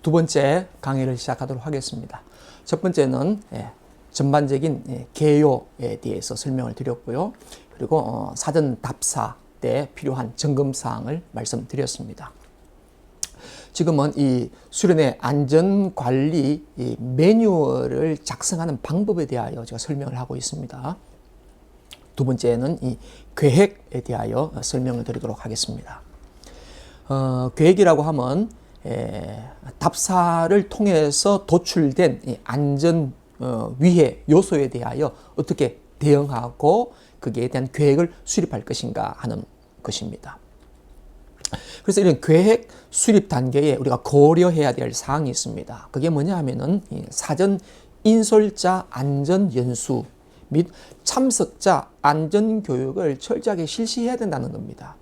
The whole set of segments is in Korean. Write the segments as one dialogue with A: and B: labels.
A: 두 번째 강의를 시작하도록 하겠습니다. 첫 번째는 전반적인 개요에 대해서 설명을 드렸고요. 그리고 사전 답사 때 필요한 점검사항을 말씀드렸습니다. 지금은 이 수련회 안전관리 매뉴얼을 작성하는 방법에 대하여 제가 설명을 하고 있습니다. 두 번째는 이 계획에 대하여 설명을 드리도록 하겠습니다. 계획이라고 하면 답사를 통해서 도출된 이 안전 위해 요소에 대하여 어떻게 대응하고 거기에 대한 계획을 수립할 것인가 하는 것입니다. 그래서 이런 계획 수립 단계에 우리가 고려해야 될 사항이 있습니다. 그게 뭐냐 하면은 사전 인솔자 안전 연수 및 참석자 안전 교육을 철저하게 실시해야 된다는 겁니다.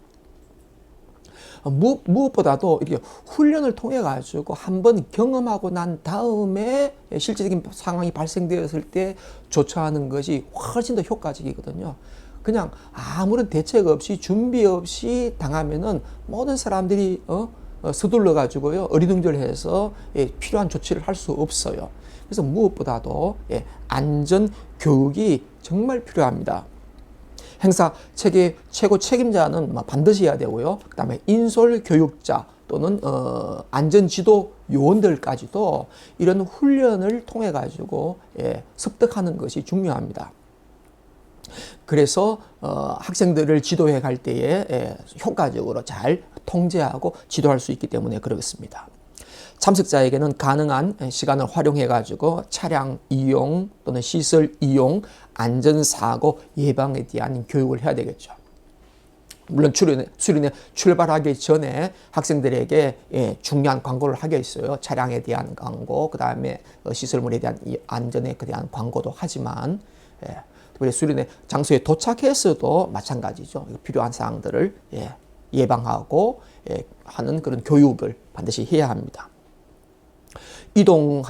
A: 무엇보다도 이렇게 훈련을 통해 가지고 한번 경험하고 난 다음에 실질적인 상황이 발생되었을 때 조처하는 것이 훨씬 더 효과적이거든요. 그냥 아무런 대책 없이 준비 없이 당하면은 모든 사람들이 서둘러 가지고요 어리둥절해서 필요한 조치를 할 수 없어요. 그래서 무엇보다도 안전 교육이 정말 필요합니다. 행사 체계 최고 책임자는 반드시 해야 되고요. 그다음에 인솔 교육자 또는 안전 지도 요원들까지도 이런 훈련을 통해 가지고 습득하는 것이 중요합니다. 그래서 학생들을 지도해 갈 때에 효과적으로 잘 통제하고 지도할 수 있기 때문에 그렇습니다. 참석자에게는 가능한 시간을 활용해 가지고 차량 이용 또는 시설 이용, 안전사고 예방에 대한 교육을 해야 되겠죠. 물론 수련회 출발하기 전에 학생들에게 중요한 광고를 하게 있어요. 차량에 대한 광고, 그 다음에 시설물에 대한 안전에 대한 광고도 하지만 특별히 수련회 장소에 도착해서도 마찬가지죠. 필요한 사항들을 예방하고 하는 그런 교육을 반드시 해야 합니다. 이동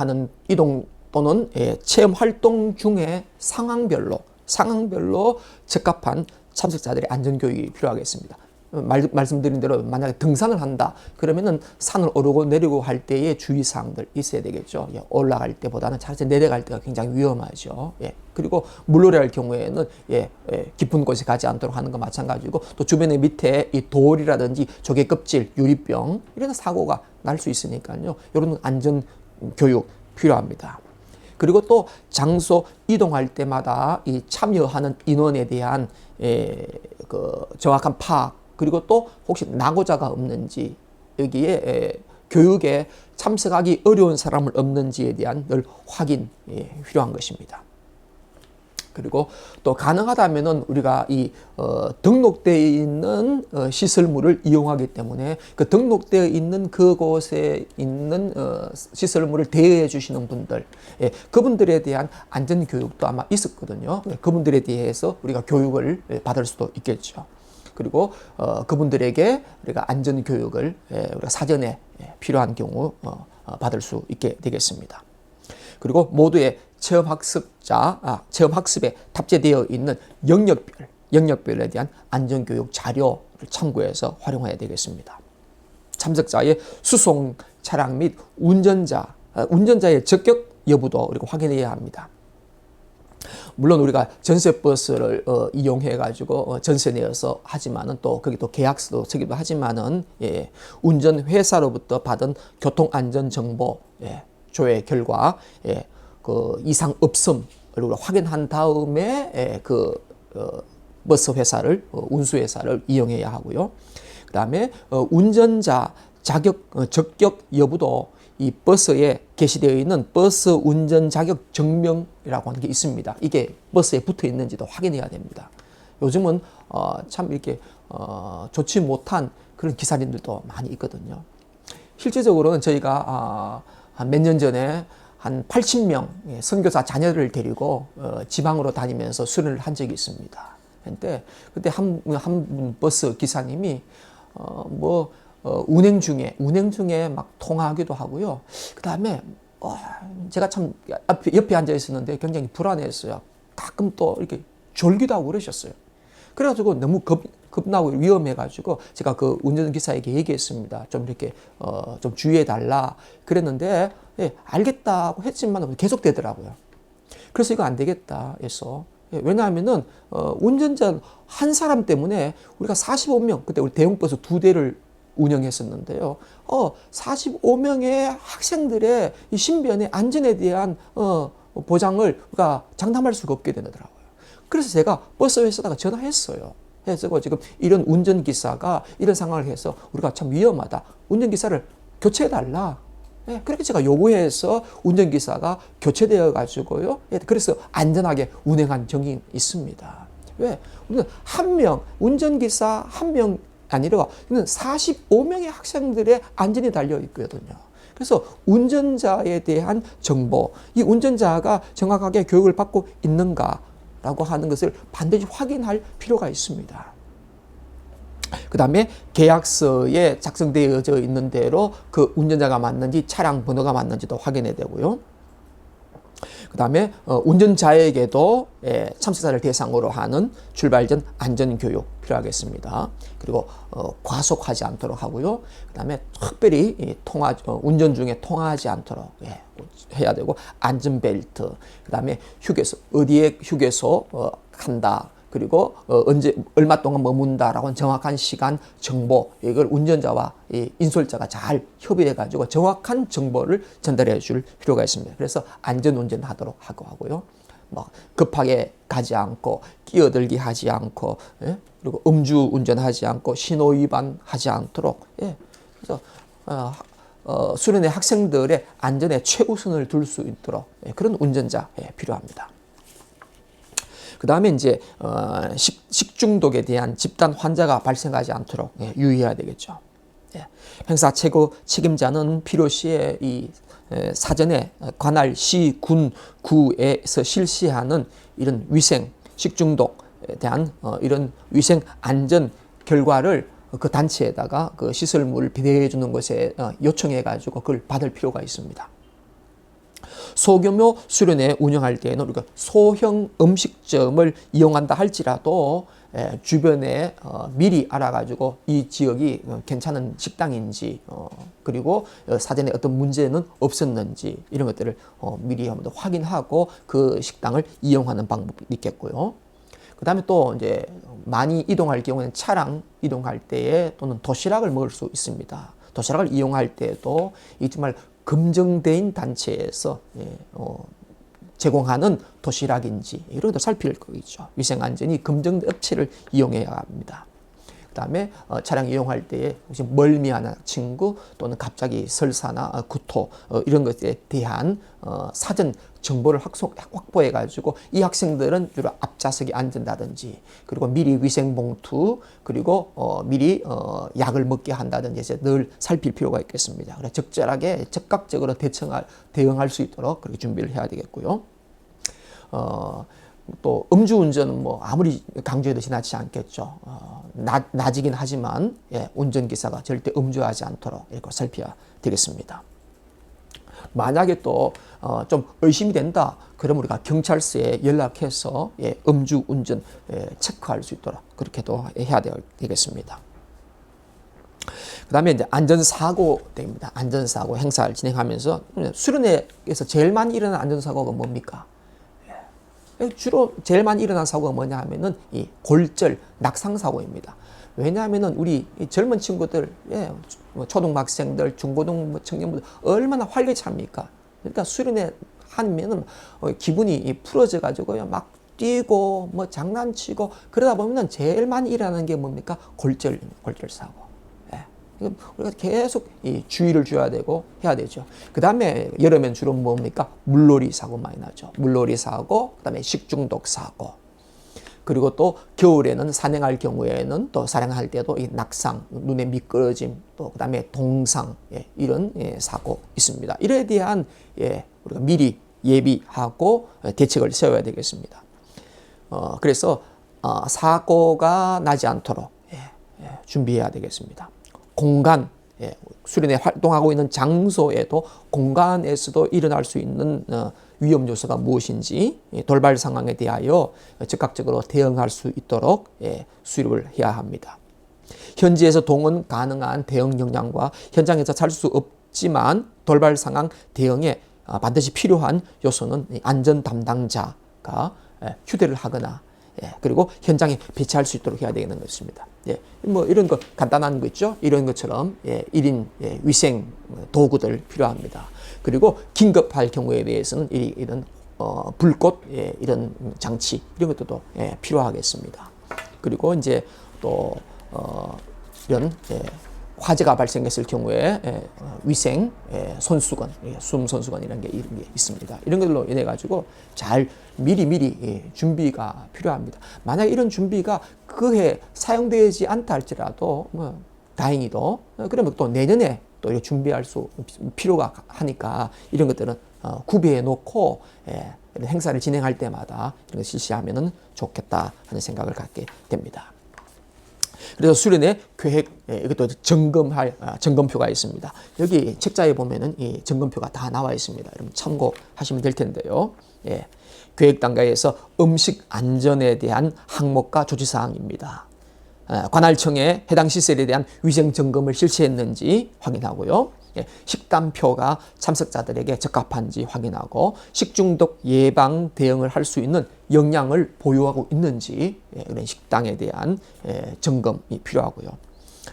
A: 또는 체험 활동 중에 상황별로 적합한 참석자들의 안전 교육이 필요하겠습니다. 말씀드린 대로 만약에 등산을 한다 그러면은 산을 오르고 내리고 할 때의 주의사항들 있어야 되겠죠. 올라갈 때보다는 차라리 내려갈 때가 굉장히 위험하죠. 그리고 물놀이할 경우에는 깊은 곳에 가지 않도록 하는 거 마찬가지고 또 주변에 밑에 이 돌이라든지 조개 껍질, 유리병 이런 사고가 날 수 있으니까요. 이런 안전 교육 필요합니다. 그리고 또 장소 이동할 때마다 이 참여하는 인원에 대한 그 정확한 파악 그리고 또 혹시 낙오자가 없는지 여기에 교육에 참석하기 어려운 사람을 없는지에 대한 늘 확인 필요한 것입니다. 그리고 또 가능하다면은 우리가 이 등록되어 있는 시설물을 이용하기 때문에 그 등록되어 있는 그곳에 있는 시설물을 대여해 주시는 분들, 그분들에 대한 안전 교육도 아마 있었거든요. 그분들에 대해서 우리가 교육을 받을 수도 있겠죠. 그리고 그분들에게 우리가 안전 교육을 우리가 사전에 필요한 경우 받을 수 있게 되겠습니다. 그리고 모두의 체험 학습에 탑재되어 있는 영역별에 대한 안전 교육 자료를 참고해서 활용해야 되겠습니다. 참석자의 수송 차량 및 운전자의 적격 여부도 우리가 확인해야 합니다. 물론 우리가 전세버스를 이용해 가지고 전세 내어서 하지만은 또 거기 또 계약서도 쓰기도 하지만은 운전 회사로부터 받은 교통 안전 정보 조회 결과 그 이상 없음을 확인한 다음에 그 버스 회사를 운수 회사를 이용해야 하고요. 그다음에 운전자 적격 여부도 이 버스에 게시되어 있는 버스 운전 자격 증명이라고 하는 게 있습니다. 이게 버스에 붙어 있는지도 확인해야 됩니다. 요즘은 참 이렇게 좋지 못한 그런 기사님들도 많이 있거든요. 실제적으로는 저희가 한 몇 년 전에 한 80명 선교사 자녀를 데리고 지방으로 다니면서 수련을 한 적이 있습니다. 그때 한 버스 기사님이 운행 중에 막 통화하기도 하고요. 그 다음에 제가 참 옆에 앉아 있었는데 굉장히 불안했어요. 가끔 또 이렇게 졸기도 하고 그러셨어요. 그래가지고 너무 급나고 위험해가지고 제가 그 운전기사에게 얘기했습니다. 좀 이렇게 좀 주의해달라 그랬는데 예, 알겠다고 했지만 계속되더라고요. 그래서 이거 안 되겠다 해서 예, 왜냐하면은 운전자 한 사람 때문에 우리가 45명 그때 우리 대형버스 2대를 운영했었는데요. 45명의 학생들의 이 신변의 안전에 대한 보장을 우리가 장담할 수가 없게 되더라고요. 그래서 제가 버스 회사다가 전화했어요. 해서 지금 이런 운전기사가 이런 상황을 해서 우리가 참 위험하다. 운전기사를 교체해달라. 예, 그렇게 제가 요구해서 운전기사가 교체되어 가지고요. 예, 그래서 안전하게 운행한 적이 있습니다. 왜? 우리는 한 명, 운전기사 한 명 아니라 45명의 학생들의 안전이 달려 있거든요. 그래서 운전자에 대한 정보, 이 운전자가 정확하게 교육을 받고 있는가라고 하는 것을 반드시 확인할 필요가 있습니다. 그 다음에 계약서에 작성되어 있는 대로 그 운전자가 맞는지 차량 번호가 맞는지도 확인해야 되고요. 그 다음에 운전자에게도 참석자를 대상으로 하는 출발 전 안전교육 필요하겠습니다. 그리고 과속하지 않도록 하고요. 그 다음에 특별히 운전 중에 통화하지 않도록 해야 되고 안전벨트, 그 다음에 휴게소, 어디에 휴게소 간다. 그리고 언제 얼마 동안 머문다라고 하는 정확한 시간 정보 이걸 운전자와 인솔자가 잘 협의해 가지고 정확한 정보를 전달해 줄 필요가 있습니다. 그래서 안전 운전하도록 하고요. 뭐 급하게 가지 않고 끼어들기 하지 않고 그리고 음주 운전하지 않고 신호 위반하지 않도록 그래서 수련회 학생들의 안전에 최우선을 둘 수 있도록 그런 운전자 필요합니다. 그 다음에 이제 식중독에 대한 집단 환자가 발생하지 않도록 유의해야 되겠죠. 행사 최고 책임자는 필요시에 이 사전에 관할 시, 군, 구에서 실시하는 이런 위생, 식중독에 대한 이런 위생 안전 결과를 그 단체에다가 그 시설물을 비대해 주는 것에 요청해 가지고 그걸 받을 필요가 있습니다. 소규모 수련회 운영할 때에는 우리가 소형 음식점을 이용한다 할지라도 주변에 미리 알아가지고 이 지역이 괜찮은 식당인지 그리고 사전에 어떤 문제는 없었는지 이런 것들을 미리 한번 확인하고 그 식당을 이용하는 방법이 있겠고요. 그 다음에 또 이제 많이 이동할 경우에는 차량 이동할 때에 또는 도시락을 먹을 수 있습니다. 도시락을 이용할 때도 이 정말 검증된 단체에서 제공하는 도시락인지 이런 것도 살필 거겠죠. 위생안전이 검증된 업체를 이용해야 합니다. 그 다음에 차량 이용할 때에 혹시 멀미하는 친구 또는 갑자기 설사나 구토 이런 것에 대한 사전 정보를 확보해 가지고 이 학생들은 주로 앞좌석에 앉는다든지 그리고 미리 위생봉투 그리고 미리 약을 먹게 한다든지 해서 늘 살필 필요가 있겠습니다. 그래서 적절하게 즉각적으로 대응할 수 있도록 그렇게 준비를 해야 되겠고요. 또 음주운전은 뭐 아무리 강조해도 지나치지 않겠죠. 낮이긴 하지만 운전기사가 절대 음주하지 않도록 이렇게 살펴야 되겠습니다. 만약에 또 좀 의심이 된다 그러면 우리가 경찰서에 연락해서 음주운전 체크할 수 있도록 그렇게도 해야 되겠습니다. 그 다음에 이제 안전사고입니다. 안전사고 행사를 진행하면서 수련회에서 제일 많이 일어나는 안전사고가 뭡니까? 주로 제일 많이 일어나는 사고가 뭐냐 하면은 이 골절, 낙상사고입니다. 왜냐하면은 우리 젊은 친구들, 초등학생들, 중고등 청년분들 얼마나 활기찹니까? 그러니까 수련회 하면은 기분이 풀어져 가지고요. 막 뛰고 뭐 장난치고 그러다 보면은 제일 많이 일어나는 게 뭡니까? 골절 사고. 우리가 계속 주의를 줘야 되고 해야 되죠. 그 다음에 여름엔 주로 뭡니까? 물놀이 사고 많이 나죠. 물놀이 사고, 그 다음에 식중독 사고. 그리고 또 겨울에는 산행할 경우에는 또 산행할 때도 이 낙상, 눈에 미끄러짐, 또 그 다음에 동상 이런 사고 있습니다. 이에 대한 우리가 미리 예비하고 대책을 세워야 되겠습니다. 그래서 사고가 나지 않도록 준비해야 되겠습니다. 공간, 수련회 활동하고 있는 장소에도 공간에서도 일어날 수 있는 위험 요소가 무엇인지 돌발 상황에 대하여 즉각적으로 대응할 수 있도록 수립을 해야 합니다. 현지에서 동원 가능한 대응 역량과 현장에서 찾을 수 없지만 돌발 상황 대응에 반드시 필요한 요소는 안전 담당자가 휴대를 하거나 그리고 현장에 배치할 수 있도록 해야 되는 것입니다. 뭐 이런 거 간단한 거 있죠. 이런 것처럼 1인 위생 도구들 필요합니다. 그리고 긴급할 경우에 대해서는 이런 불꽃 이런 장치 이런 것도 필요하겠습니다. 그리고 이제 또 이런 화재가 발생했을 경우에 위생 손수건, 숨 손수건 이런 게 있습니다. 이런 걸로 인해 가지고 잘 미리 준비가 필요합니다. 만약 이런 준비가 그해 사용되지 않다 할지라도 뭐 다행히도 그러면 또 내년에 또 이렇게 준비할 수 필요가 하니까 이런 것들은 구비해 놓고 이런 행사를 진행할 때마다 이런 걸 실시하면은 좋겠다 하는 생각을 갖게 됩니다. 그래서 수련회 계획 이것도 점검할 점검표가 있습니다. 여기 책자에 보면은 이 점검표가 다 나와 있습니다. 여러분 참고하시면 될 텐데요. 계획 단계에서 음식 안전에 대한 항목과 조치 사항입니다. 관할청에 해당 시설에 대한 위생 점검을 실시했는지 확인하고요. 식단표가 참석자들에게 적합한지 확인하고 식중독 예방 대응을 할 수 있는 역량을 보유하고 있는지 이런 식당에 대한 점검이 필요하고요.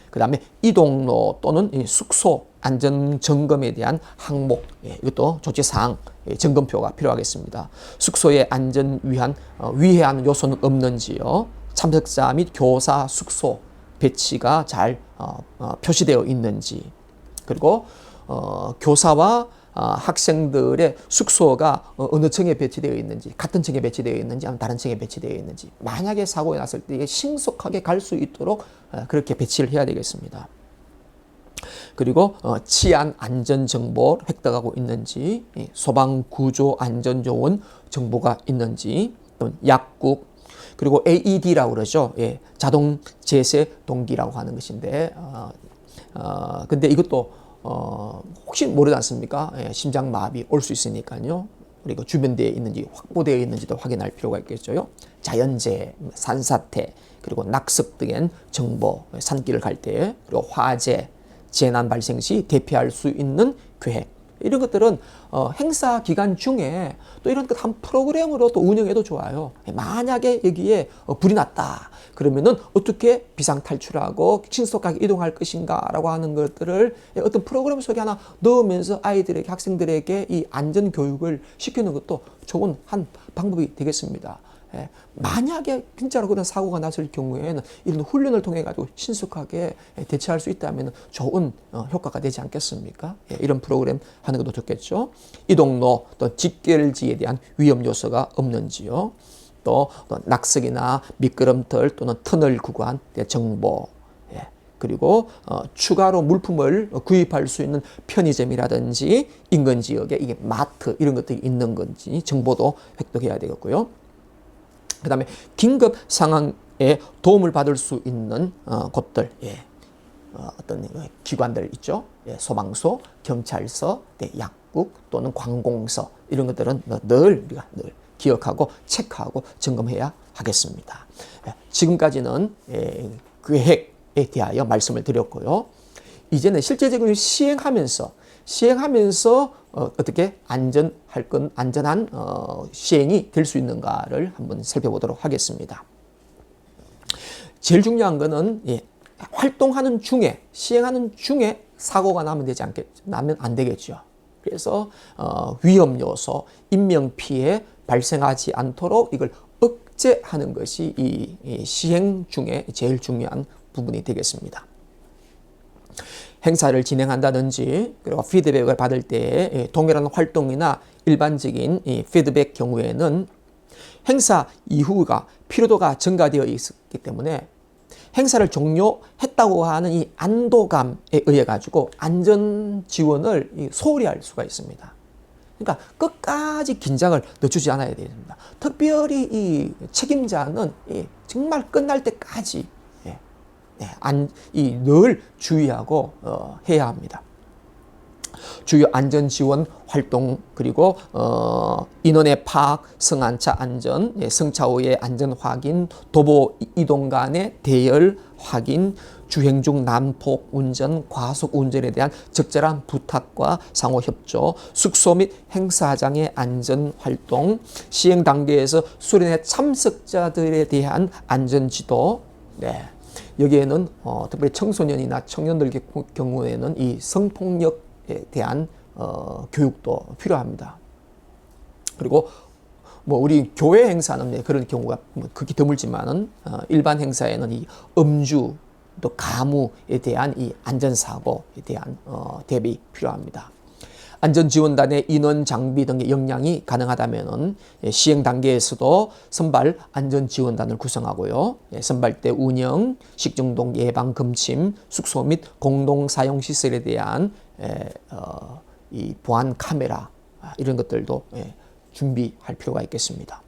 A: 그 다음에 이동로 또는 숙소 안전 점검에 대한 항목 이것도 조치사항 점검표가 필요하겠습니다. 숙소의 안전 위해하는 요소는 없는지요. 참석자 및 교사 숙소 배치가 잘 표시되어 있는지 그리고 교사와 학생들의 숙소가 어느 층에 배치되어 있는지 같은 층에 배치되어 있는지 아니면 다른 층에 배치되어 있는지 만약에 사고가 났을 때 신속하게 갈 수 있도록 그렇게 배치를 해야 되겠습니다. 그리고 치안 안전 정보를 획득하고 있는지 소방 구조 안전 요원 정보가 있는지 또는 약국 그리고 AED라고 그러죠. 자동 제세 동기라고 하는 것인데 근데 이것도 혹시 모르지 않습니까? 심장마비 올 수 있으니까요. 그리고 주변대에 있는지 확보되어 있는지도 확인할 필요가 있겠죠. 자연재해, 산사태, 그리고 낙석 등의 정보, 산길을 갈 때, 그리고 화재, 재난 발생 시 대피할 수 있는 계획. 이런 것들은 행사 기간 중에 또 이런 것 한 프로그램으로 또 운영해도 좋아요. 만약에 여기에 불이 났다. 그러면은 어떻게 비상 탈출하고 신속하게 이동할 것인가라고 하는 것들을 어떤 프로그램 속에 하나 넣으면서 아이들에게 학생들에게 이 안전 교육을 시키는 것도 좋은 한 방법이 되겠습니다. 만약에 진짜로 그런 사고가 났을 경우에는 이런 훈련을 통해 가지고 신속하게 대처할 수 있다면 좋은 효과가 되지 않겠습니까? 이런 프로그램 하는 것도 좋겠죠. 이동로 또 직결지에 대한 위험 요소가 없는지요. 또 낙석이나 미끄럼틀 또는 터널 구간 정보 그리고 추가로 물품을 구입할 수 있는 편의점이라든지 인근 지역에 이게 마트 이런 것들이 있는 건지 정보도 획득해야 되겠고요. 그 다음에 긴급 상황에 도움을 받을 수 있는 곳들, 어떤 기관들 있죠. 소방서, 경찰서, 약국 또는 관공서 이런 것들은 늘 우리가 늘 기억하고 체크하고 점검해야 하겠습니다. 지금까지는 계획에 대하여 말씀을 드렸고요. 이제는 실제적으로 시행하면서 어떻게 안전한 시행이 될 수 있는가를 한번 살펴보도록 하겠습니다. 제일 중요한 거는 활동하는 중에 시행하는 중에 사고가 나면 안 되겠죠. 그래서 위험 요소, 인명 피해 발생하지 않도록 이걸 억제하는 것이 이 시행 중에 제일 중요한 부분이 되겠습니다. 행사를 진행한다든지 그리고 피드백을 받을 때 동일한 활동이나 일반적인 피드백 경우에는 행사 이후가 피로도가 증가되어 있기 때문에 행사를 종료했다고 하는 이 안도감에 의해 가지고 안전 지원을 소홀히 할 수가 있습니다. 그러니까 끝까지 긴장을 늦추지 않아야 됩니다. 특별히 이 책임자는 정말 끝날 때까지 늘 주의하고 해야 합니다. 주요 안전 지원 활동 그리고 인원의 파악, 승안차 안전, 승차 후의 안전 확인, 도보 이동 간의 대열 확인, 주행 중 난폭 운전, 과속 운전에 대한 적절한 부탁과 상호 협조, 숙소 및 행사장의 안전 활동, 시행 단계에서 수련회 참석자들에 대한 안전 지도. 네. 여기에는 특별히 청소년이나 청년들 경우에는 이 성폭력에 대한 교육도 필요합니다. 그리고 뭐 우리 교회 행사는 그런 경우가 극히 드물지만은 일반 행사에는 이 음주 또 가무에 대한 이 안전사고에 대한 대비 필요합니다. 안전지원단의 인원 장비 등의 역량이 가능하다면은 시행 단계에서도 선발 안전지원단을 구성하고요. 선발 때 운영, 식중독 예방 금침, 숙소 및 공동사용 시설에 대한 이 보안 카메라 이런 것들도 준비할 필요가 있겠습니다.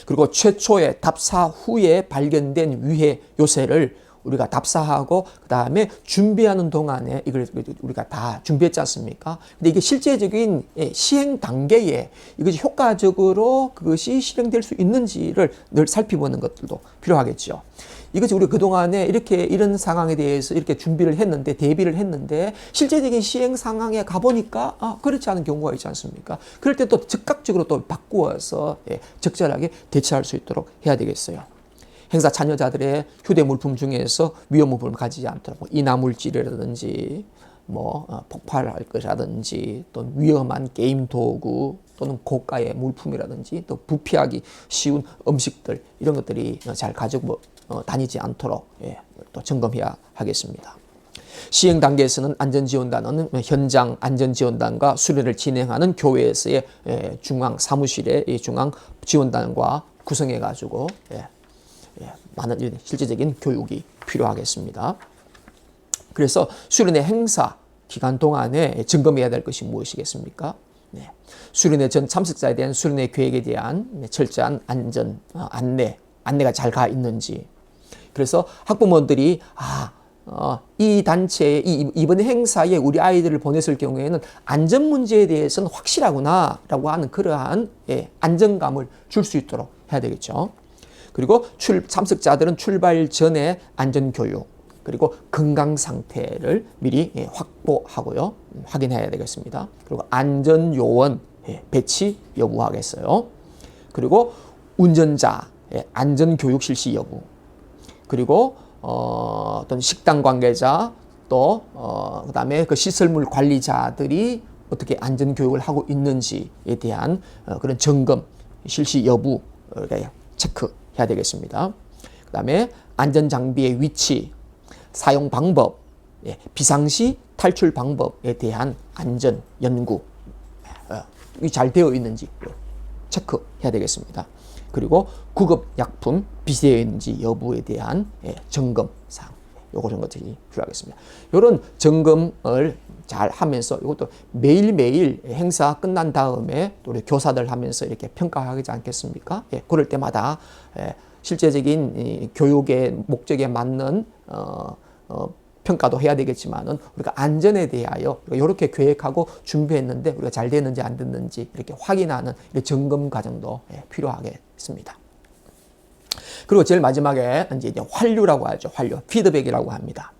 A: 그리고 최초의 답사 후에 발견된 위해 요새를 우리가 답사하고 그 다음에 준비하는 동안에 이걸 우리가 다 준비했지 않습니까? 근데 이게 실제적인 시행 단계에 이것이 효과적으로 그것이 실행될 수 있는지를 늘 살펴보는 것들도 필요하겠죠. 이것이 우리 그동안에 이런 상황에 대해서 이렇게 준비를 했는데, 대비를 했는데, 실제적인 시행 상황에 가보니까, 그렇지 않은 경우가 있지 않습니까? 그럴 때 또 즉각적으로 또 바꾸어서, 적절하게 대처할 수 있도록 해야 되겠어요. 행사 참여자들의 휴대 물품 중에서 위험 물품을 가지지 않도록, 인화물질이라든지, 폭발할 것이라든지, 또 위험한 게임 도구, 또는 고가의 물품이라든지, 또 부피하기 쉬운 음식들, 이런 것들이 잘 가지고 다니지 않도록 또 점검해야 하겠습니다. 시행 단계에서는 안전지원단은 현장 안전지원단과 수련을 진행하는 교회에서의 중앙 사무실의 중앙 지원단과 구성해 가지고 많은 실제적인 교육이 필요하겠습니다. 그래서 수련회 행사 기간 동안에 점검해야 될 것이 무엇이겠습니까? 수련회 전 참석자에 대한 수련회 계획에 대한 철저한 안전 안내가 잘 가 있는지. 그래서 학부모들이 이 단체에 이번 행사에 우리 아이들을 보냈을 경우에는 안전 문제에 대해서는 확실하구나라고 하는 그러한 안정감을 줄 수 있도록 해야 되겠죠. 그리고 참석자들은 출발 전에 안전 교육 그리고 건강 상태를 미리 확보하고요. 확인해야 되겠습니다. 그리고 안전 요원 배치 여부하겠어요. 그리고 운전자 안전 교육 실시 여부. 그리고 어떤 식당 관계자 또 그다음에 그 시설물 관리자들이 어떻게 안전 교육을 하고 있는지에 대한 그런 점검 실시 여부를 체크해야 되겠습니다. 그다음에 안전 장비의 위치, 사용 방법, 비상시 탈출 방법에 대한 안전 연구 잘 되어 있는지 체크해야 되겠습니다. 그리고 구급 약품 비대되어 있는지 여부에 대한 점검 사항, 요런 것들이 필요하겠습니다. 이런 점검을 잘 하면서 이것도 매일매일 행사 끝난 다음에 또 우리 교사들 하면서 이렇게 평가하지 않겠습니까? 그럴 때마다 실제적인 교육의 목적에 맞는 평가도 해야 되겠지만은 우리가 안전에 대하여 이렇게 계획하고 준비했는데 우리가 잘 됐는지 안 됐는지 이렇게 확인하는 점검 과정도 필요하겠습니다. 그리고 제일 마지막에 이제 환류라고 하죠. 환류, 피드백이라고 합니다.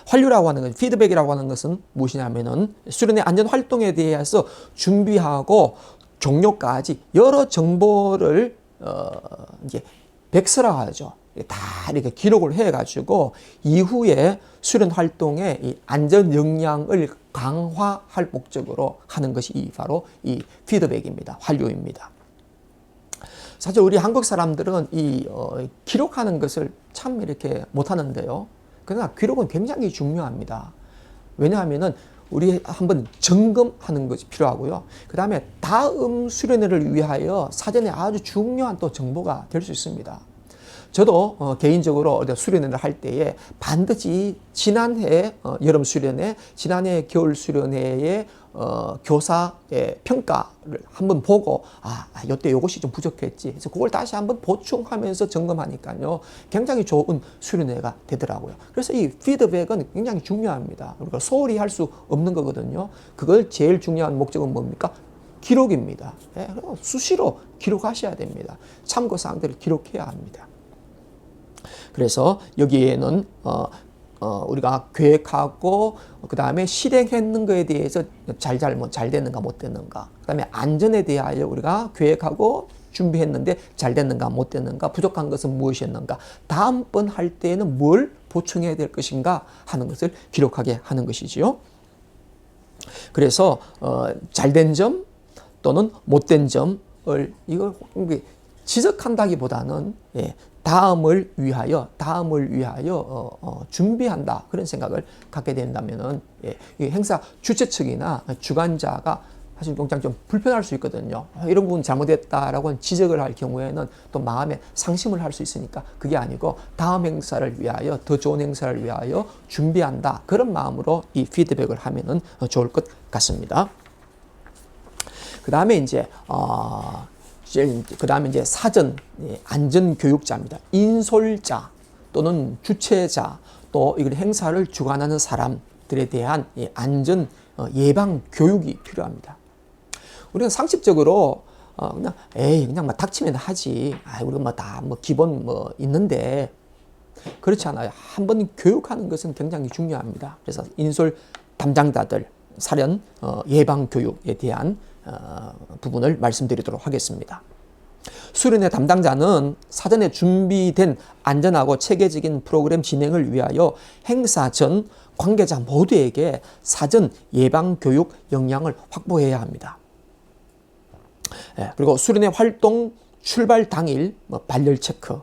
A: 환류라고 하는 건 피드백이라고 하는 것은 무엇이냐면은 수련회 안전 활동에 대해서 준비하고 종료까지 여러 정보를 이제 백서라하죠. 다 이렇게 기록을 해가지고 이후에 수련 활동의 이 안전 역량을 강화할 목적으로 하는 것이 바로 이 피드백입니다. 환류입니다. 사실 우리 한국 사람들은 이 기록하는 것을 참 이렇게 못하는데요. 그러나 기록은 굉장히 중요합니다. 왜냐하면은 우리 한번 점검하는 것이 필요하고요. 그 다음에 다음 수련회를 위하여 사전에 아주 중요한 또 정보가 될 수 있습니다. 저도 개인적으로 어디 수련회를 할 때에 반드시 지난해 여름 수련회, 지난해 겨울 수련회에 교사의 평가를 한번 보고 이때 이것이 좀 부족했지. 그래서 그걸 다시 한번 보충하면서 점검하니까요. 굉장히 좋은 수련회가 되더라고요. 그래서 이 피드백은 굉장히 중요합니다. 우리가 소홀히 할 수 없는 거거든요. 그걸 제일 중요한 목적은 뭡니까? 기록입니다. 예, 수시로 기록하셔야 됩니다. 참고사항들을 기록해야 합니다. 그래서 여기에는 우리가 계획하고 그 다음에 실행했는 것에 대해서 잘 됐는가 못 됐는가, 그 다음에 안전에 대하여 우리가 계획하고 준비했는데 잘 됐는가 못 됐는가, 부족한 것은 무엇이었는가, 다음번 할 때에는 뭘 보충해야 될 것인가 하는 것을 기록하게 하는 것이지요. 그래서 잘된 점 또는 못된 점을 이걸 지적한다기보다는 다음을 위하여 준비한다, 그런 생각을 갖게 된다면은 행사 주최 측이나 주관자가 사실 굉장히 좀 불편할 수 있거든요. 이런 부분 잘못했다라고 지적을 할 경우에는 또 마음에 상심을 할 수 있으니까 그게 아니고 다음 행사를 위하여, 더 좋은 행사를 위하여 준비한다, 그런 마음으로 이 피드백을 하면은 좋을 것 같습니다. 그 다음에 이제 사전 안전교육자입니다. 인솔자 또는 주최자, 또 이걸 행사를 주관하는 사람들에 대한 안전 예방 교육이 필요합니다. 우리가 상식적으로 그냥 닥치면 하지. 우리가 다 기본 있는데, 그렇지 않아요. 한번 교육하는 것은 굉장히 중요합니다. 그래서 인솔 담당자들 사전 예방 교육에 대한 부분을 말씀드리도록 하겠습니다. 수련회 담당자는 사전에 준비된 안전하고 체계적인 프로그램 진행을 위하여 행사 전 관계자 모두에게 사전 예방 교육 역량을 확보해야 합니다. 그리고 수련회 활동 출발 당일 발열 체크.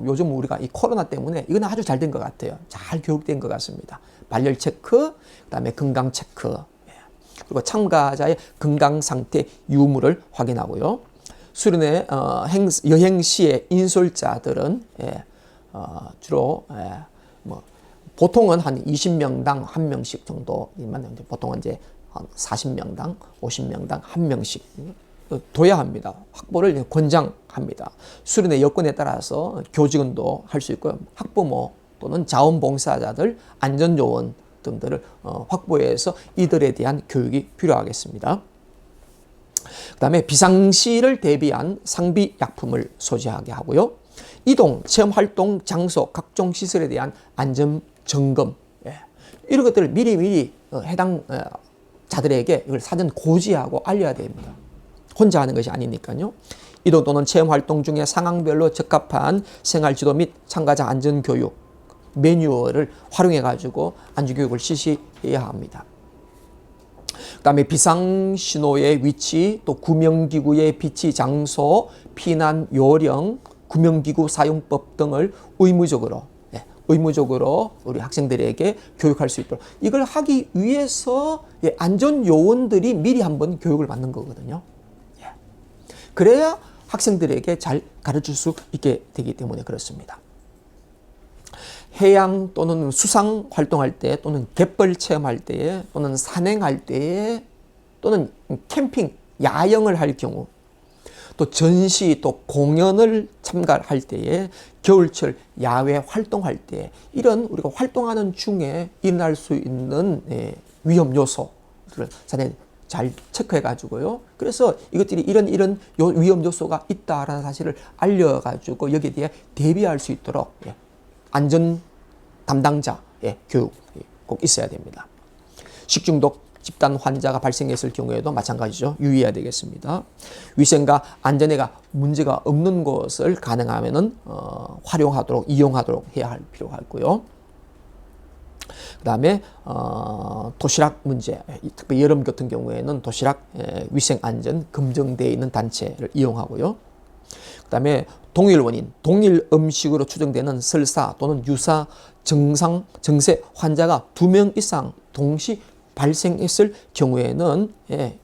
A: 요즘 우리가 이 코로나 때문에 이건 아주 잘 된 것 같아요. 잘 교육된 것 같습니다. 발열 체크, 그다음에 건강 체크, 그리고 참가자의 건강 상태 유무를 확인하고요. 수련회 여행 시의 인솔자들은 주로 보통은 한 20명당 1명씩 정도이면, 보통은 이제 한 40명당 50명당 1명씩 둬야 합니다. 확보를 권장합니다. 수련회 여건에 따라서 교직원도 할 수 있고요. 학부모 또는 자원봉사자들, 안전요원 등들을 확보해서 이들에 대한 교육이 필요하겠습니다. 그 다음에 비상시를 대비한 상비 약품을 소지하게 하고요. 이동, 체험활동, 장소, 각종 시설에 대한 안전 점검, 이런 것들을 미리 해당 자들에게 이걸 사전 고지하고 알려야 됩니다. 혼자 하는 것이 아니니까요. 이동 또는 체험활동 중에 상황별로 적합한 생활지도 및 참가자 안전교육 매뉴얼을 활용해가지고 안전교육을 실시해야 합니다. 그 다음에 비상신호의 위치, 또 구명기구의 비치 장소, 피난 요령, 구명기구 사용법 등을 의무적으로 우리 학생들에게 교육할 수 있도록, 이걸 하기 위해서 안전요원들이 미리 한번 교육을 받는 거거든요. 그래야 학생들에게 잘 가르칠 수 있게 되기 때문에 그렇습니다. 해양 또는 수상 활동할 때, 또는 갯벌 체험할 때에, 또는 산행할 때에, 또는 캠핑, 야영을 할 경우, 또 전시, 또 공연을 참가할 때에, 겨울철 야외 활동할 때, 이런 우리가 활동하는 중에 일어날 수 있는 위험 요소를 잘 체크해 가지고요. 그래서 이것들이 이런 위험 요소가 있다라는 사실을 알려 가지고 여기에 대해 대비할 수 있도록 안전 담당자의 교육이 꼭 있어야 됩니다. 식중독 집단 환자가 발생했을 경우에도 마찬가지죠. 유의해야 되겠습니다. 위생과 안전에가 문제가 없는 곳을 가능하면은 이용하도록 해야 할 필요가 있고요. 그 다음에 도시락 문제, 특히 여름 같은 경우에는 도시락 위생 안전 검증되어 있는 단체를 이용하고요. 그 다음에 동일 원인, 동일 음식으로 추정되는 설사 또는 유사 정세 환자가 2명 이상 동시 발생했을 경우에는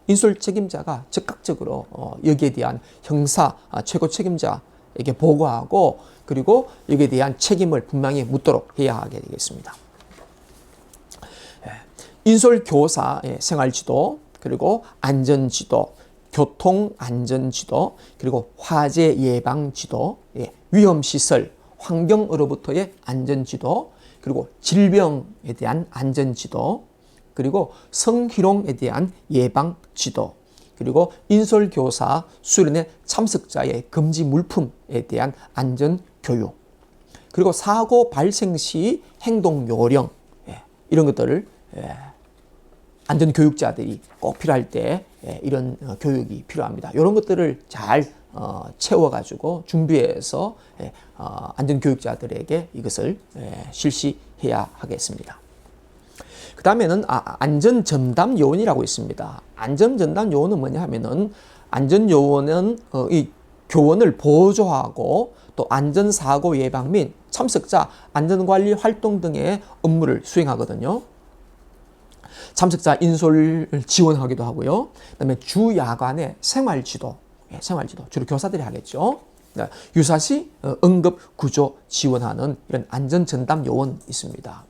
A: 인솔 책임자가 적극적으로 여기에 대한 형사 최고 책임자 이렇게 보고하고 그리고 여기에 대한 책임을 분명히 묻도록 해야 하게 되겠습니다. 인솔교사의 생활지도, 그리고 안전지도, 교통안전지도, 그리고 화재 예방지도, 위험시설, 환경으로부터의 안전지도, 그리고 질병에 대한 안전지도, 그리고 성희롱에 대한 예방지도, 그리고 인솔교사 수련회 참석자의 금지 물품에 대한 안전교육, 그리고 사고 발생 시 행동요령, 이런 것들을 안전교육자들이 꼭 필요할 때 이런 교육이 필요합니다. 이런 것들을 잘 채워가지고 준비해서 안전교육자들에게 이것을 실시해야 하겠습니다. 그 다음에는 안전전담 요원이라고 있습니다. 안전전담 요원은 뭐냐 하면은 안전요원은 이 교원을 보조하고 또 안전사고 예방 및 참석자 안전관리 활동 등의 업무를 수행하거든요. 참석자 인솔을 지원하기도 하고요. 그다음에 주 야간에 생활지도, 생활지도 주로 교사들이 하겠죠. 유사시 응급 구조 지원하는 이런 안전전담 요원 있습니다.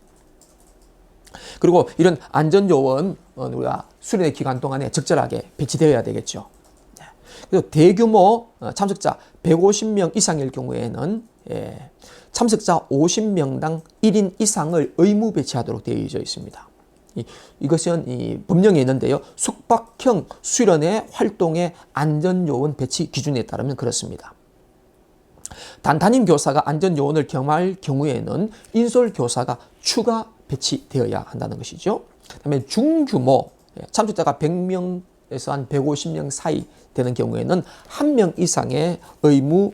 A: 그리고 이런 안전요원 우리가 수련회 기간 동안에 적절하게 배치되어야 되겠죠. 그리고 대규모 참석자 150명 이상일 경우에는 참석자 50명당 1인 이상을 의무 배치하도록 되어져 있습니다. 이것은 법령에 있는데요. 숙박형 수련회 활동의 안전요원 배치 기준에 따르면 그렇습니다. 담임 교사가 안전요원을 겸할 경우에는 인솔교사가 추가 배치되어야 한다는 것이죠. 그다음에 중규모 참석자가 100명에서 한 150명 사이 되는 경우에는 1명 이상의 의무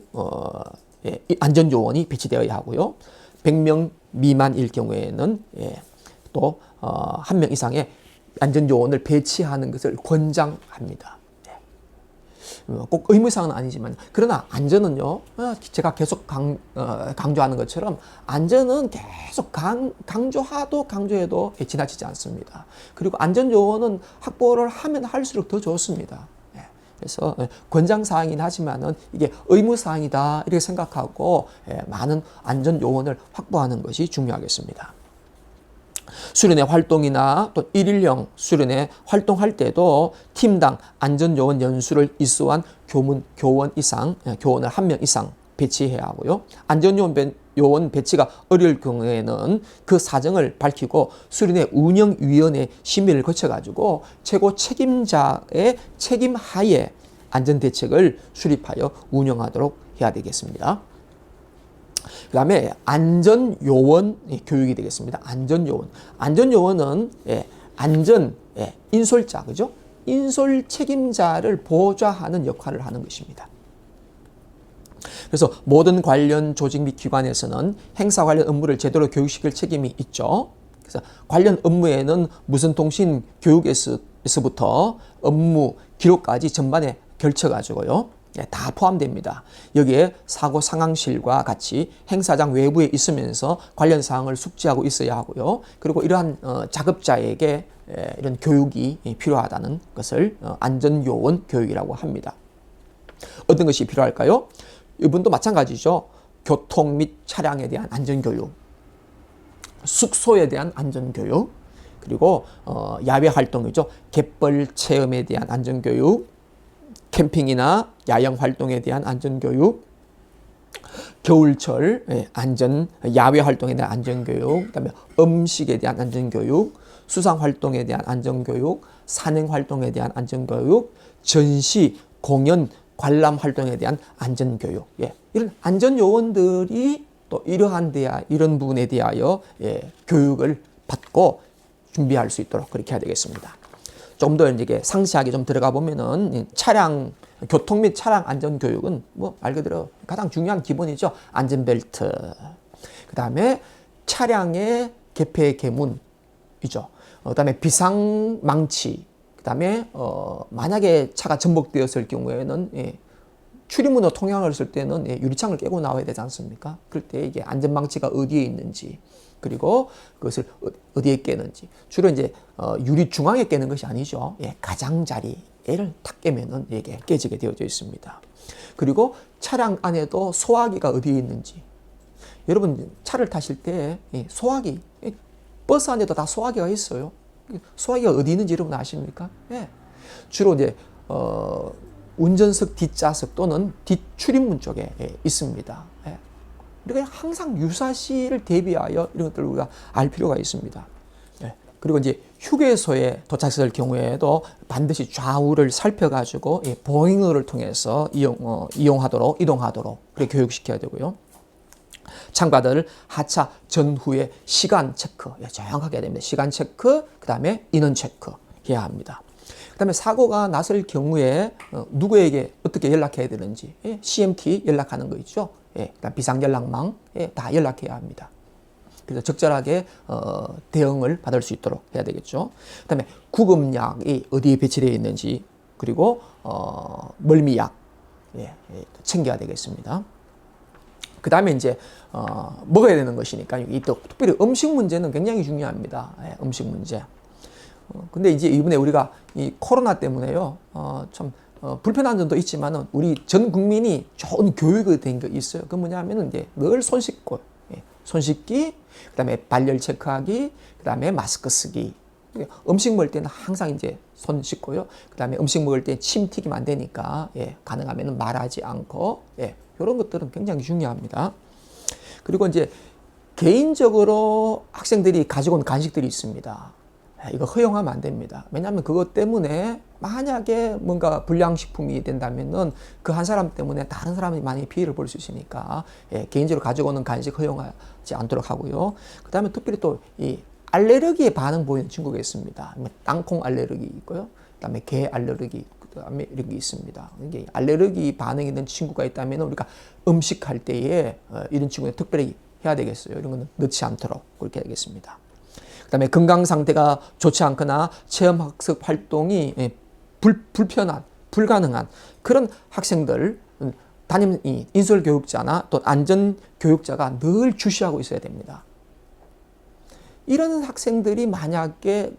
A: 안전요원이 배치되어야 하고요. 100명 미만일 경우에는 또 1명 이상의 안전요원을 배치하는 것을 권장합니다. 꼭 의무사항은 아니지만 그러나 안전은요, 제가 계속 강조하는 것처럼 안전은 계속 강조해도 지나치지 않습니다. 그리고 안전요원은 확보를 하면 할수록 더 좋습니다. 그래서 권장사항이긴 하지만은 이게 의무사항이다 이렇게 생각하고 많은 안전요원을 확보하는 것이 중요하겠습니다. 수련회 활동이나 또 일일형 수련회 활동할 때도 팀당 안전요원 연수를 이수한 교원 이상, 교원을 1명 이상 배치해야 하고요. 안전요원 배치가 어려울 경우에는 그 사정을 밝히고 수련회 운영위원회 심의를 거쳐가지고 최고 책임자의 책임하에 안전대책을 수립하여 운영하도록 해야 되겠습니다. 그 다음에 안전요원 교육이 되겠습니다. 안전요원. 안전요원은 인솔자, 그죠? 인솔 책임자를 보좌하는 역할을 하는 것입니다. 그래서 모든 관련 조직 및 기관에서는 행사 관련 업무를 제대로 교육시킬 책임이 있죠. 그래서 관련 업무에는 무선통신 교육에서부터 업무 기록까지 전반에 걸쳐가지고요. 다 포함됩니다. 여기에 사고 상황실과 같이 행사장 외부에 있으면서 관련 사항을 숙지하고 있어야 하고요. 그리고 이러한 작업자에게 이런 교육이 필요하다는 것을 안전요원 교육이라고 합니다. 어떤 것이 필요할까요? 이분도 마찬가지죠. 교통 및 차량에 대한 안전교육, 숙소에 대한 안전교육, 그리고 야외 활동이죠. 갯벌 체험에 대한 안전교육, 캠핑이나 야영 활동에 대한 안전교육, 겨울철 야외 활동에 대한 안전교육, 그다음에 음식에 대한 안전교육, 수상 활동에 대한 안전교육, 산행 활동에 대한 안전교육, 전시, 공연, 관람 활동에 대한 안전교육. 이런 안전요원들이 또 이런 부분에 대하여 교육을 받고 준비할 수 있도록 그렇게 해야 되겠습니다. 좀 더 이제 상세하게 좀 들어가 보면은 교통 및 차량 안전 교육은 뭐 말 그대로 가장 중요한 기본이죠. 안전벨트. 그다음에 차량의 개폐 개문이죠. 그다음에 비상망치. 그다음에 만약에 차가 전복되었을 경우에는 출입문으로 통행을 했을 때는 유리창을 깨고 나와야 되지 않습니까? 그럴 때 이게 안전망치가 어디에 있는지, 그리고 그것을 어디에 깨는지. 주로 이제 유리 중앙에 깨는 것이 아니죠. 가장자리를 탁 깨면은 이게 깨지게 되어져 있습니다. 그리고 차량 안에도 소화기가 어디에 있는지. 여러분 차를 타실 때 소화기, 버스 안에도 다 소화기가 있어요. 소화기가 어디 있는지 여러분 아십니까? 예. 주로 이제 운전석 뒷좌석 또는 뒷출입문 쪽에 있습니다. 예. 그러니까 항상 유사시를 대비하여 이런 것들을 우리가 알 필요가 있습니다. 예. 그리고 이제 휴게소에 도착했을 경우에도 반드시 좌우를 살펴가지고 보행로를 통해서 이동하도록 그렇게 교육시켜야 되고요. 참가자들 하차 전후의 시간 체크 정확하게 해야 됩니다. 시간 체크, 그 다음에 인원 체크 해야 합니다. 그 다음에 사고가 났을 경우에 누구에게 어떻게 연락해야 되는지 CMT 연락하는 거 있죠. 그다음 비상연락망 다 연락해야 합니다. 그래서 적절하게 대응을 받을 수 있도록 해야 되겠죠. 그 다음에 구급약이 어디에 배치되어 있는지 그리고 멀미약 챙겨야 되겠습니다. 그 다음에 이제 먹어야 되는 것이니까 이 또 특별히 음식 문제는 굉장히 중요합니다. 음식 문제. 근데 이제 이번에 우리가 이 코로나 때문에요, 참 불편한 점도 있지만은 우리 전 국민이 좋은 교육이 된 게 있어요. 그 뭐냐면은 이제 늘 손 씻고, 손 씻기, 그다음에 발열 체크하기, 그다음에 마스크 쓰기. 음식 먹을 때는 항상 이제 손 씻고요. 그다음에 음식 먹을 때 침 튀기면 안 되니까 가능하면은 말하지 않고 이런 것들은 굉장히 중요합니다. 그리고 이제 개인적으로 학생들이 가지고 온 간식들이 있습니다. 이거 허용하면 안 됩니다. 왜냐하면 그것 때문에 만약에 뭔가 불량식품이 된다면은 그 한 사람 때문에 다른 사람이 많이 피해를 볼 수 있으니까 개인적으로 가지고 오는 간식 허용하지 않도록 하고요. 그 다음에 특별히 또 이 알레르기에 반응 보이는 친구가 있습니다. 땅콩 알레르기 있고요. 그 다음에 게 알레르기, 그 다음에 이런 게 있습니다. 이게 알레르기 반응이 있는 친구가 있다면 우리가 음식할 때에 이런 친구는 특별히 해야 되겠어요. 이런 거는 넣지 않도록 그렇게 해야겠습니다. 그 다음에 건강 상태가 좋지 않거나 체험학습 활동이 불편한, 불가능한 그런 학생들, 담임 인솔교육자나 또 안전교육자가 늘 주시하고 있어야 됩니다. 이런 학생들이 만약에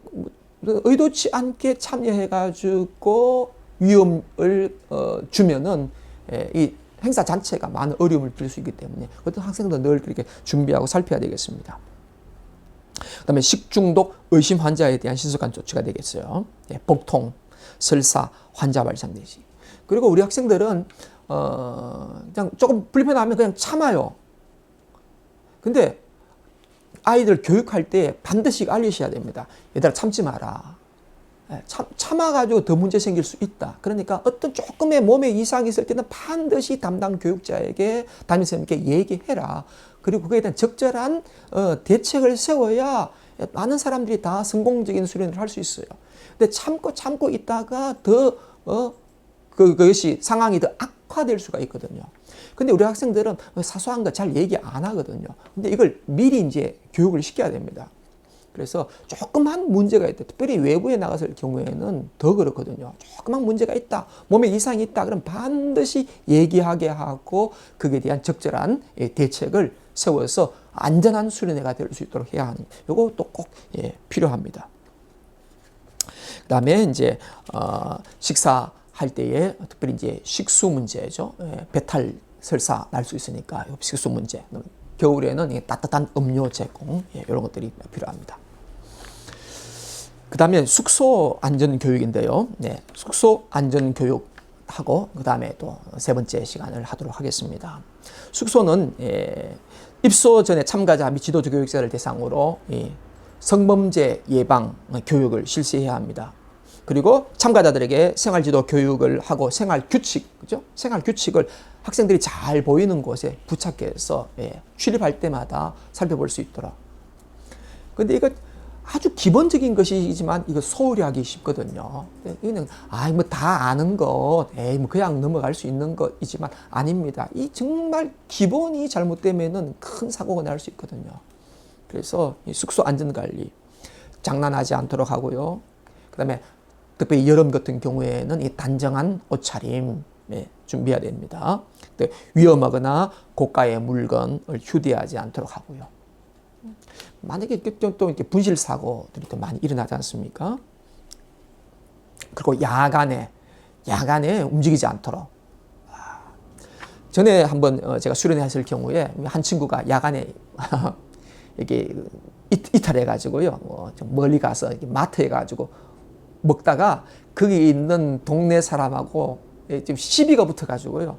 A: 의도치 않게 참여해가지고 위험을 주면은 이 행사 자체가 많은 어려움을 줄 수 있기 때문에 어떤 학생도 늘 그렇게 준비하고 살펴야 되겠습니다. 그 다음에 식중독 의심 환자에 대한 신속한 조치가 되겠어요. 복통, 설사, 환자 발생 시. 그리고 우리 학생들은 그냥 조금 불편하면 그냥 참아요. 근데 아이들 교육할 때 반드시 알리셔야 됩니다. 얘들아 참지 마라. 참아가지고 더 문제 생길 수 있다. 그러니까 어떤 조금의 몸에 이상이 있을 때는 반드시 담당 교육자에게 담임선생님께 얘기해라. 그리고 그에 대한 적절한 대책을 세워야 많은 사람들이 다 성공적인 수련을 할 수 있어요. 근데 참고 있다가 더 그것이 상황이 더 악화될 수가 있거든요. 근데 우리 학생들은 사소한 거 잘 얘기 안 하거든요. 근데 이걸 미리 이제 교육을 시켜야 됩니다. 그래서 조그만 문제가 있다. 특별히 외부에 나갔을 경우에는 더 그렇거든요. 조그만 문제가 있다. 몸에 이상이 있다. 그럼 반드시 얘기하게 하고 거기에 대한 적절한 대책을 세워서 안전한 수련회가 될 수 있도록 해야 하는 이것도 꼭 필요합니다. 그 다음에 이제 식사할 때에 특별히 이제 식수 문제죠. 배탈 설사 날 수 있으니까 식수 문제. 겨울에는 따뜻한 음료 제공 이런 것들이 필요합니다. 그 다음에 숙소 안전 교육인데요. 숙소 안전 교육하고 그 다음에 또 세 번째 시간을 하도록 하겠습니다. 숙소는 입소 전에 참가자 및 지도자 교육자를 대상으로 성범죄 예방 교육을 실시해야 합니다. 그리고 참가자들에게 생활지도 교육을 하고 생활 규칙, 그죠? 생활 규칙을 학생들이 잘 보이는 곳에 부착해서 출입할 때마다 살펴볼 수 있도록. 근데 이거 아주 기본적인 것이지만 이거 소홀히 하기 쉽거든요. 이거는 뭐 다 아는 것, 뭐 그냥 넘어갈 수 있는 것이지만 아닙니다. 이 정말 기본이 잘못되면은 큰 사고가 날 수 있거든요. 그래서 이 숙소 안전 관리 장난하지 않도록 하고요. 그다음에 특별히 여름 같은 경우에는 이 단정한 옷차림 준비해야 됩니다. 위험하거나 고가의 물건을 휴대하지 않도록 하고요. 만약에 또 이렇게 분실 사고들이 또 많이 일어나지 않습니까? 그리고 야간에 움직이지 않도록 전에 한번 제가 수련했을 경우에 한 친구가 야간에 이게 이탈해가지고요. 좀 멀리 가서 마트에 가지고 먹다가 거기 있는 동네 사람하고 좀 시비가 붙어가지고요.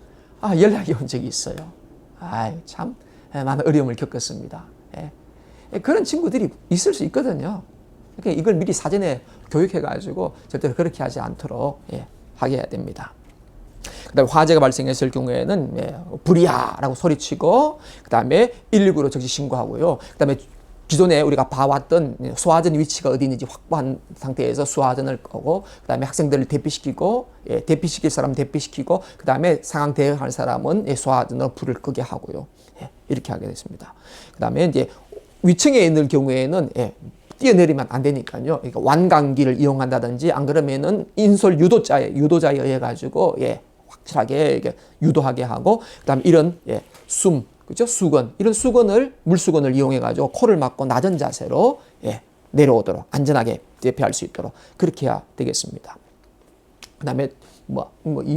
A: 연락이 온 적이 있어요. 참 많은 어려움을 겪었습니다. 그런 친구들이 있을 수 있거든요. 그러니까 이걸 미리 사전에 교육해가지고 절대로 그렇게 하지 않도록 하게 해야 됩니다. 그 다음에 화재가 발생했을 경우에는 불이야라고 소리치고 그 다음에 119로 즉시 신고하고요. 그 다음에 기존에 우리가 봐왔던 소화전 위치가 어디 있는지 확보한 상태에서 소화전을 끄고 그 다음에 학생들을 대피시키고 대피시킬 사람 대피시키고 그 다음에 상황 대응할 사람은 소화전으로 불을 끄게 하고요. 이렇게 하게 됐습니다. 그 다음에 이제 위층에 있는 경우에는 뛰어내리면 안 되니까요. 그러니까 완강기를 이용한다든지 안 그러면은 인솔 유도자에 의해 가지고 확실하게 이렇게 유도하게 하고 그다음에 이런 숨 그죠? 수건 이런 수건을 물수건을 이용해 가지고 코를 막고 낮은 자세로 내려오도록 안전하게 대피할 수 있도록 그렇게 해야 되겠습니다. 그다음에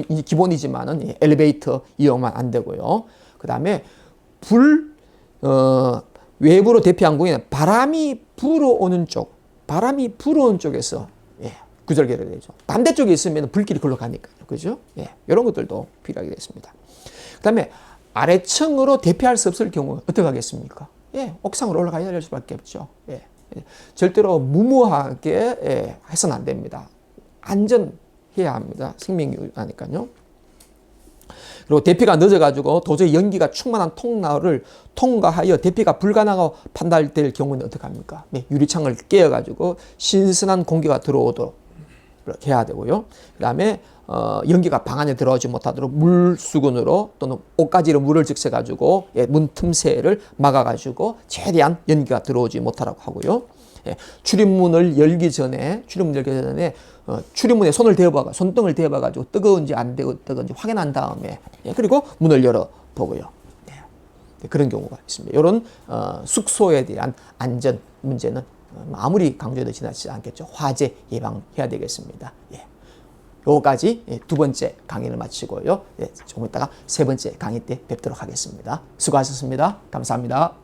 A: 이 기본이지만은 엘리베이터 이용만 안 되고요. 그다음에 외부로 대피한 경우에는 바람이 불어오는 쪽에서 구절개를 되죠. 반대쪽에 있으면 불길이 글로 가니까요. 그죠? 이런 것들도 필요하게 됐습니다. 그 다음에 아래층으로 대피할 수 없을 경우 어떻게 하겠습니까? 옥상으로 올라가야 될 수밖에 없죠. 절대로 무모하게 해서는 안 됩니다. 안전해야 합니다. 생명이니까요. 그리고 대피가 늦어가지고 도저히 연기가 충만한 통로를 통과하여 대피가 불가능하고 판단될 경우는 어떻게 합니까? 유리창을 깨어가지고 신선한 공기가 들어오도록 해야 되고요. 그 다음에 연기가 방 안에 들어오지 못하도록 물수건으로 또는 옷가지로 물을 적셔가지고 문 틈새를 막아가지고 최대한 연기가 들어오지 못하도록 하고요. 출입문을 열기 전에 출입문에 손등을 대어봐가지고 뜨거운지 안 뜨거운지 확인한 다음에 그리고 문을 열어보고요. 그런 경우가 있습니다. 이런 숙소에 대한 안전 문제는 아무리 강조해도 지나치지 않겠죠. 화재 예방해야 되겠습니다. 요거까지 두 번째 강의를 마치고요. 조금 있다가 세 번째 강의 때 뵙도록 하겠습니다. 수고하셨습니다. 감사합니다.